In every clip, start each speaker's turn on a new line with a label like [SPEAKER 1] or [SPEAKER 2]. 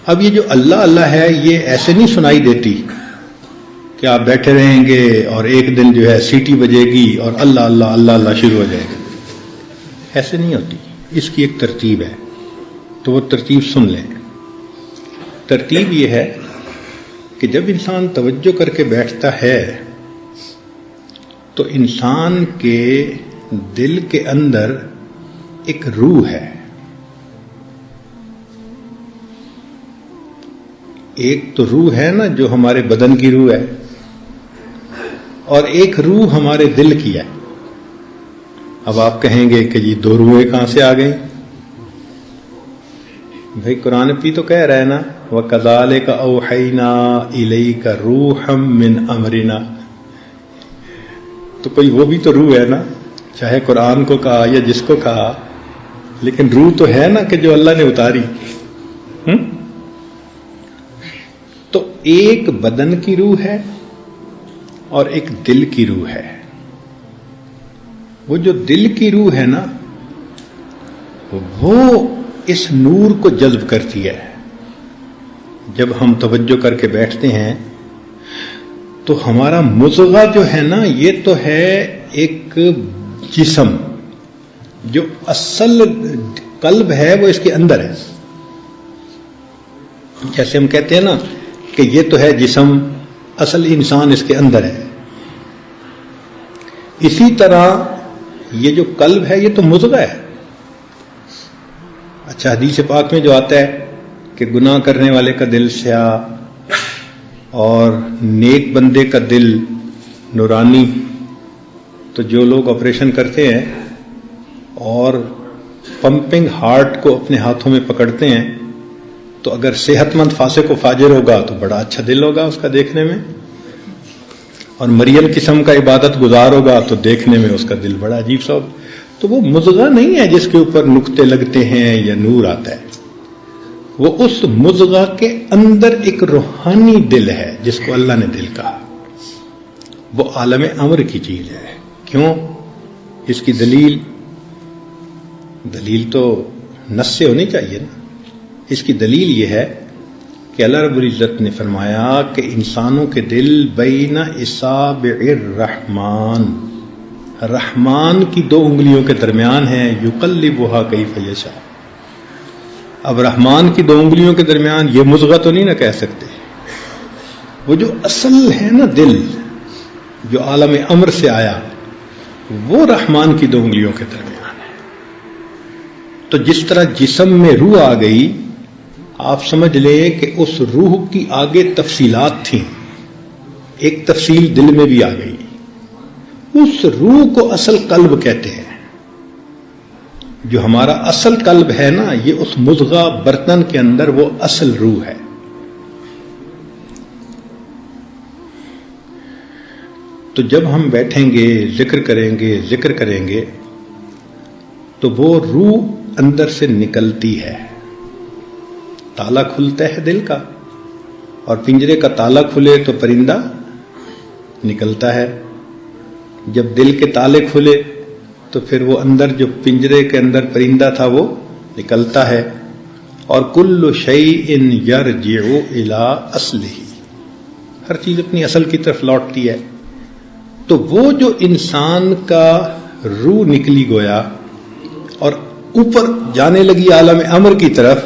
[SPEAKER 1] اب یہ جو اللہ اللہ ہے یہ ایسے نہیں سنائی دیتی کہ آپ بیٹھے رہیں گے اور ایک دن جو ہے سیٹی بجے گی اور اللہ اللہ اللہ اللہ شروع ہو جائے گا. ایسے نہیں ہوتی. اس کی ایک ترتیب ہے, تو وہ ترتیب سن لیں. ترتیب یہ ہے کہ جب انسان توجہ کر کے بیٹھتا ہے تو انسان کے دل کے اندر ایک روح ہے. ایک تو روح ہے نا جو ہمارے بدن کی روح ہے, اور ایک روح ہمارے دل کی ہے. اب آپ کہیں گے کہ یہ دو روحیں کہاں سے آ گئیں؟ بھائی قرآن بھی تو کہہ رہا ہے نا, وَكَذَلِكَ أَوْحَيْنَا إِلَيْكَ رُوحًا مِّنْ أَمْرِنَا. تو کوئی وہ بھی تو روح ہے نا, چاہے قرآن کو کہا یا جس کو کہا, لیکن روح تو ہے نا کہ جو اللہ نے اتاری. تو ایک بدن کی روح ہے اور ایک دل کی روح ہے. وہ جو دل کی روح ہے نا وہ اس نور کو جذب کرتی ہے. جب ہم توجہ کر کے بیٹھتے ہیں تو ہمارا مضغہ جو ہے نا یہ تو ہے ایک جسم, جو اصل قلب ہے وہ اس کے اندر ہے. جیسے ہم کہتے ہیں نا کہ یہ تو ہے جسم, اصل انسان اس کے اندر ہے. اسی طرح یہ جو قلب ہے یہ تو مضغہ ہے. اچھا حدیث پاک میں جو آتا ہے کہ گناہ کرنے والے کا دل سیاہ اور نیک بندے کا دل نورانی. تو جو لوگ آپریشن کرتے ہیں اور پمپنگ ہارٹ کو اپنے ہاتھوں میں پکڑتے ہیں تو اگر صحت مند فاسق و فاجر ہوگا تو بڑا اچھا دل ہوگا اس کا دیکھنے میں, اور مریم قسم کا عبادت گزار ہوگا تو دیکھنے میں اس کا دل بڑا عجیب سا ہوگا. تو وہ مضغہ نہیں ہے جس کے اوپر نقطے لگتے ہیں یا نور آتا ہے. وہ اس مضغہ کے اندر ایک روحانی دل ہے جس کو اللہ نے دل کہا. وہ عالم امر کی چیز ہے. کیوں؟ اس کی دلیل تو نص سے ہونی چاہیے نا. اس کی دلیل یہ ہے کہ اللہ رب العزت نے فرمایا کہ انسانوں کے دل بین اصابع الرحمن, رحمان کی دو انگلیوں کے درمیان ہے. یقلبھا کیف یشاء. اب رحمان کی دو انگلیوں کے درمیان یہ مضغہ تو نہیں نہ کہہ سکتے. وہ جو اصل ہے نا دل جو عالم امر سے آیا وہ رحمان کی دو انگلیوں کے درمیان ہے. تو جس طرح جسم میں روح آ گئی, آپ سمجھ لیں کہ اس روح کی آگے تفصیلات تھیں. ایک تفصیل دل میں بھی آ گئی. اس روح کو اصل قلب کہتے ہیں. جو ہمارا اصل قلب ہے نا یہ اس مضغہ برتن کے اندر وہ اصل روح ہے. تو جب ہم بیٹھیں گے ذکر کریں گے تو وہ روح اندر سے نکلتی ہے. تالا کھلتا ہے دل کا, اور پنجرے کا تالا کھلے تو پرندہ نکلتا ہے. جب دل کے تالے کھلے تو پھر وہ اندر جو پنجرے کے اندر پرندہ تھا وہ نکلتا ہے. اور کل شیء یرجع الی اصلہ, ہر چیز اپنی اصل کی طرف لوٹتی ہے. تو وہ جو انسان کا روح نکلی گویا اور اوپر جانے لگی عالم امر کی طرف,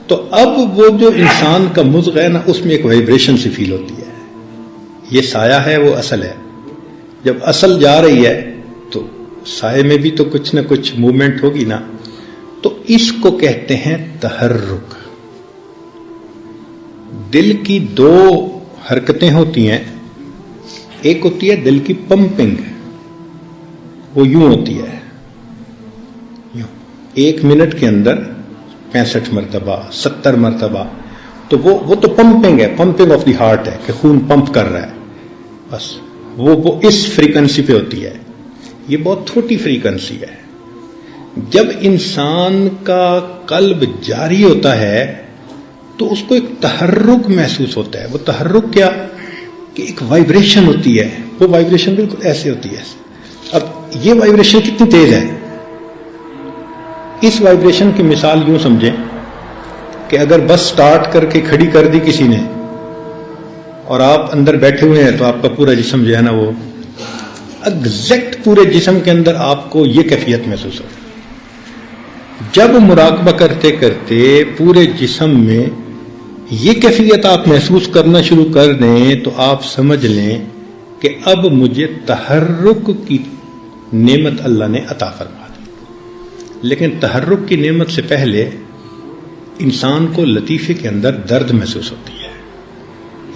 [SPEAKER 1] تو اب وہ جو انسان کا مضغہ ہے نا اس میں ایک وائبریشن سی فیل ہوتی ہے. یہ سایہ ہے وہ اصل ہے. جب اصل جا رہی ہے تو سائے میں بھی تو کچھ نہ کچھ موومنٹ ہوگی نا. تو اس کو کہتے ہیں تحرک. دل کی دو حرکتیں ہوتی ہیں. ایک ہوتی ہے دل کی پمپنگ, وہ یوں ہوتی ہے, یوں 1 منٹ کے اندر 65 مرتبہ 70 مرتبہ. تو وہ تو پمپنگ ہے, پمپنگ آف دی ہارٹ ہے کہ خون پمپ کر رہا ہے. بس وہ اس فریکوینسی پہ ہوتی ہے. یہ بہت چھوٹی فریکوینسی ہے. جب انسان کا قلب جاری ہوتا ہے تو اس کو ایک تحرک محسوس ہوتا ہے. وہ تحرک کیا کہ ایک وائبریشن ہوتی ہے. وہ وائبریشن بالکل ایسے ہوتی ہے. اب یہ وائبریشن کتنی تیز ہے, اس وائبریشن کی مثال یوں سمجھیں کہ اگر بس سٹارٹ کر کے کھڑی کر دی کسی نے اور آپ اندر بیٹھے ہوئے ہیں تو آپ کا پورا جسم جو ہے نا وہ ایگزیکٹ پورے جسم کے اندر آپ کو یہ کیفیت محسوس ہو. جب مراقبہ کرتے کرتے پورے جسم میں یہ کیفیت آپ محسوس کرنا شروع کر دیں تو آپ سمجھ لیں کہ اب مجھے تحرک کی نعمت اللہ نے عطا فرما دی. لیکن تحرک کی نعمت سے پہلے انسان کو لطیفے کے اندر درد محسوس ہوتی ہے.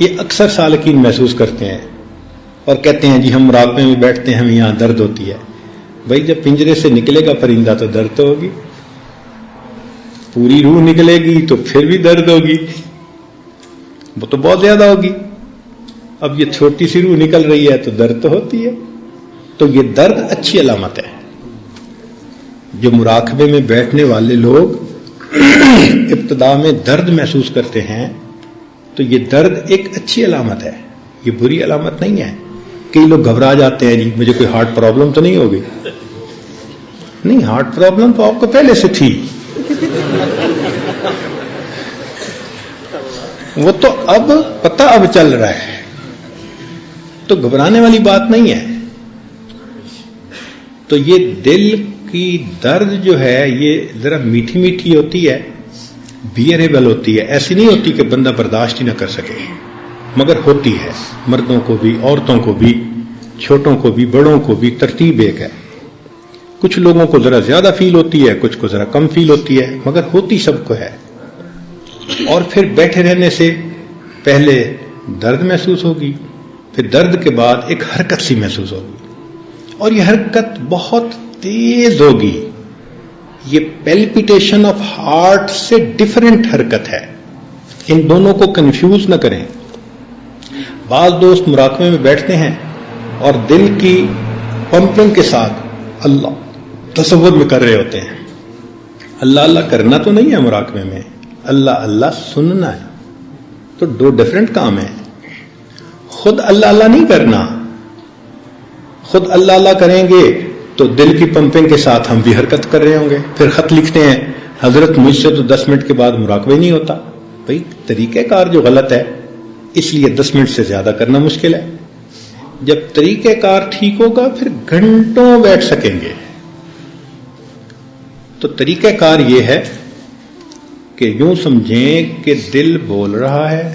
[SPEAKER 1] یہ اکثر سالکین محسوس کرتے ہیں اور کہتے ہیں جی ہم مراقبے میں بیٹھتے ہیں ہمیں یہاں درد ہوتی ہے. بھائی جب پنجرے سے نکلے گا پرندہ تو درد تو ہوگی, پوری روح نکلے گی تو پھر بھی درد ہوگی, وہ تو بہت زیادہ ہوگی. اب یہ چھوٹی سی روح نکل رہی ہے تو درد تو ہوتی ہے. تو یہ درد اچھی علامت ہے. جو مراقبے میں بیٹھنے والے لوگ ابتدا میں درد محسوس کرتے ہیں تو یہ درد ایک اچھی علامت ہے, یہ بری علامت نہیں ہے. کئی لوگ گھبرا جاتے ہیں جی مجھے کوئی ہارٹ پرابلم تو نہیں ہوگی. نہیں, ہارٹ پرابلم تو آپ کو پہلے سے تھی, وہ تو اب پتہ اب چل رہا ہے, تو گھبرانے والی بات نہیں ہے. تو یہ دل کی درد جو ہے یہ ذرا میٹھی میٹھی ہوتی ہے, بیئریبل ہوتی ہے. ایسی نہیں ہوتی کہ بندہ برداشت ہی نہ کر سکے, مگر ہوتی ہے. مردوں کو بھی, عورتوں کو بھی, چھوٹوں کو بھی, بڑوں کو بھی, ترتیب ایک ہے. کچھ لوگوں کو ذرا زیادہ فیل ہوتی ہے, کچھ کو ذرا کم فیل ہوتی ہے, مگر ہوتی سب کو ہے. اور پھر بیٹھے رہنے سے پہلے درد محسوس ہوگی, پھر درد کے بعد ایک حرکت سی محسوس ہوگی, اور یہ حرکت بہت تیز ہوگی. یہ پیلپیٹیشن آف ہارٹ سے ڈفرنٹ حرکت ہے, ان دونوں کو کنفیوز نہ کریں. بعض دوست مراقبے میں بیٹھتے ہیں اور دل کی پمپنگ کے ساتھ اللہ تصور میں کر رہے ہوتے ہیں. اللہ اللہ کرنا تو نہیں ہے مراقبے میں, اللہ اللہ سننا ہے. تو دو ڈفرنٹ کام ہیں. خود اللہ اللہ نہیں کرنا, خود اللہ اللہ کریں گے تو دل کی پمپنگ کے ساتھ ہم بھی حرکت کر رہے ہوں گے. پھر خط لکھتے ہیں حضرت مجھ سے تو 10 منٹ کے بعد مراقبہ ہی نہیں ہوتا. بھائی طریقہ کار جو غلط ہے اس لیے 10 منٹ سے زیادہ کرنا مشکل ہے. جب طریقہ کار ٹھیک ہوگا پھر گھنٹوں بیٹھ سکیں گے. تو طریقہ کار یہ ہے کہ یوں سمجھیں کہ دل بول رہا ہے,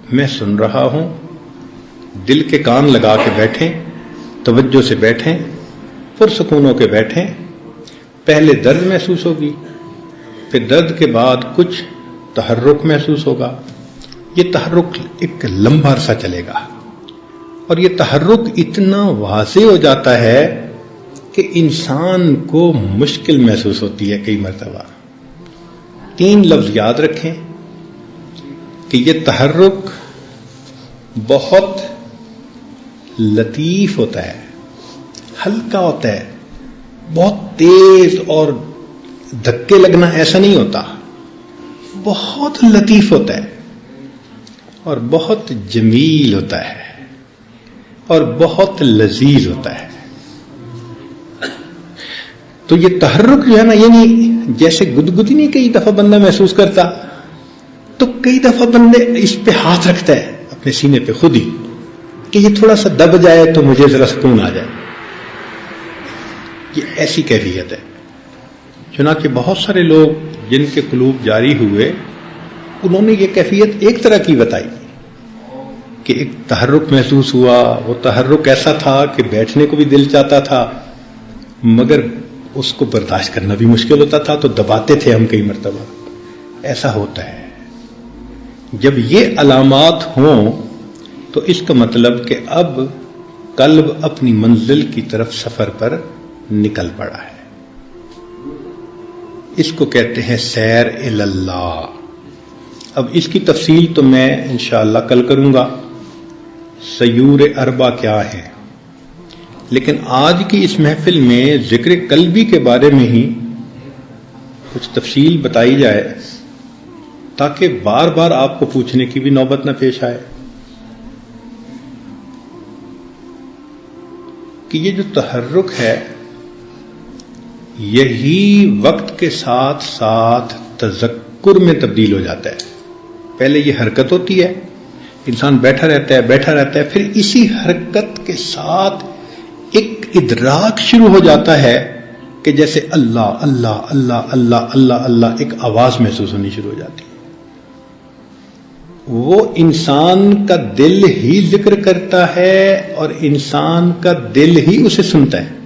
[SPEAKER 1] میں سن رہا ہوں. دل کے کان لگا کے بیٹھیں, توجہ سے بیٹھیں, پرسکون ہو کے بیٹھیں. پہلے درد محسوس ہوگی, پھر درد کے بعد کچھ تحرک محسوس ہوگا. یہ تحرک ایک لمبا عرصہ چلے گا, اور یہ تحرک اتنا واضح ہو جاتا ہے کہ انسان کو مشکل محسوس ہوتی ہے کئی مرتبہ. 3 لفظ یاد رکھیں کہ یہ تحرک بہت لطیف ہوتا ہے, ہلکا ہوتا ہے, بہت تیز اور دھکے لگنا ایسا نہیں ہوتا, بہت لطیف ہوتا ہے اور بہت جمیل ہوتا ہے اور بہت لذیذ ہوتا ہے. تو یہ تحرک جو ہے نا, یعنی جیسے گدگدی نہیں کئی دفعہ بندہ محسوس کرتا, تو کئی دفعہ بندے اس پہ ہاتھ رکھتا ہے اپنے سینے پہ خود ہی کہ یہ تھوڑا سا دب جائے تو مجھے ذرا سکون آ جائے. یہ ایسی کیفیت ہے. چنانچہ بہت سارے لوگ جن کے قلوب جاری ہوئے انہوں نے یہ کیفیت ایک طرح کی بتائی کہ ایک تحرک محسوس ہوا. وہ تحرک ایسا تھا کہ بیٹھنے کو بھی دل چاہتا تھا مگر اس کو برداشت کرنا بھی مشکل ہوتا تھا, تو دباتے تھے ہم کئی مرتبہ. ایسا ہوتا ہے. جب یہ علامات ہوں تو اس کا مطلب کہ اب قلب اپنی منزل کی طرف سفر پر نکل پڑا ہے. اس کو کہتے ہیں سیر اللہ. اب اس کی تفصیل تو میں انشاءاللہ کل کروں گا, سیور اربع کیا ہے. لیکن آج کی اس محفل میں ذکر قلبی کے بارے میں ہی کچھ تفصیل بتائی جائے تاکہ بار بار آپ کو پوچھنے کی بھی نوبت نہ پیش آئے کہ یہ جو تحرک ہے یہی وقت کے ساتھ ساتھ تفکر میں تبدیل ہو جاتا ہے. پہلے یہ حرکت ہوتی ہے، انسان بیٹھا رہتا ہے، پھر اسی حرکت کے ساتھ ایک ادراک شروع ہو جاتا ہے کہ جیسے اللہ اللہ اللہ اللہ اللہ اللہ ایک آواز محسوس ہونی شروع ہو جاتی ہے. وہ انسان کا دل ہی ذکر کرتا ہے اور انسان کا دل ہی اسے سنتا ہے.